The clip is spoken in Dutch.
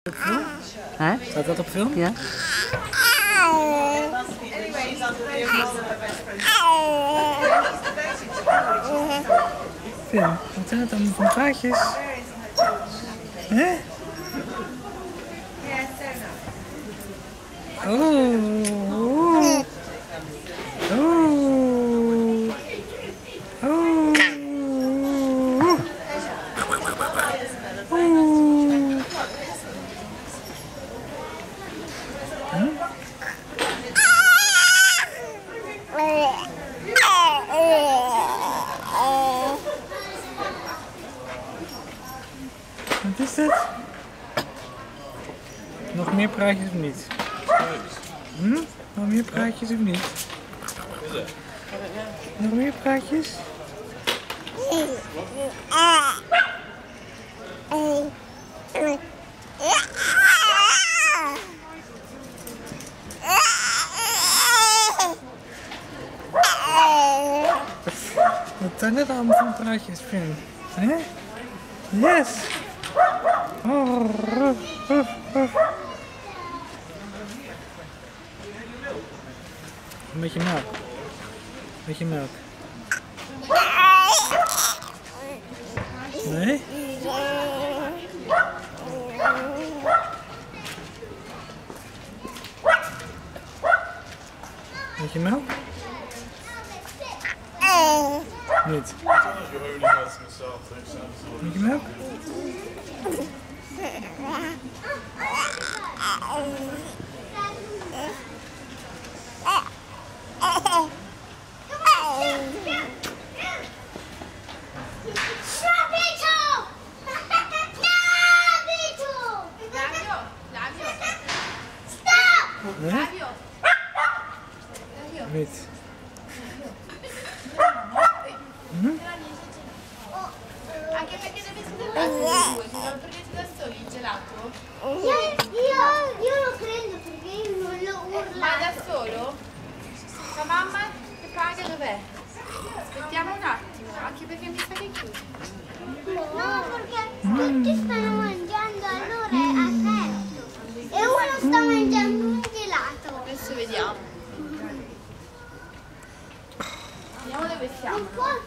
Staat dat op film? Ja. Film, wat zijn het allemaal voor praatjes? Hè? Oh. Wat is dit? Nog meer praatjes of niet? Nog meer praatjes of niet? Nog meer praatjes? Wat zijn dit allemaal voor praatjes, Finn? Hè? Yes! Oh, Een beetje melk. Een beetje melk. Nee? Beetje melk? Niet. Beetje melk? Nee? Niet. Anche perché deve essere due, perché ti da soli il gelato? Io lo prendo perché io non lo urlo. Ma da solo? La mamma che paga dov'è? Aspettiamo un attimo, anche perché mi sa che è chiuso. No, perché tutti stanno mangiando, allora è aperto. E uno sta mangiando un gelato. Adesso vediamo. Vediamo dove siamo. Non può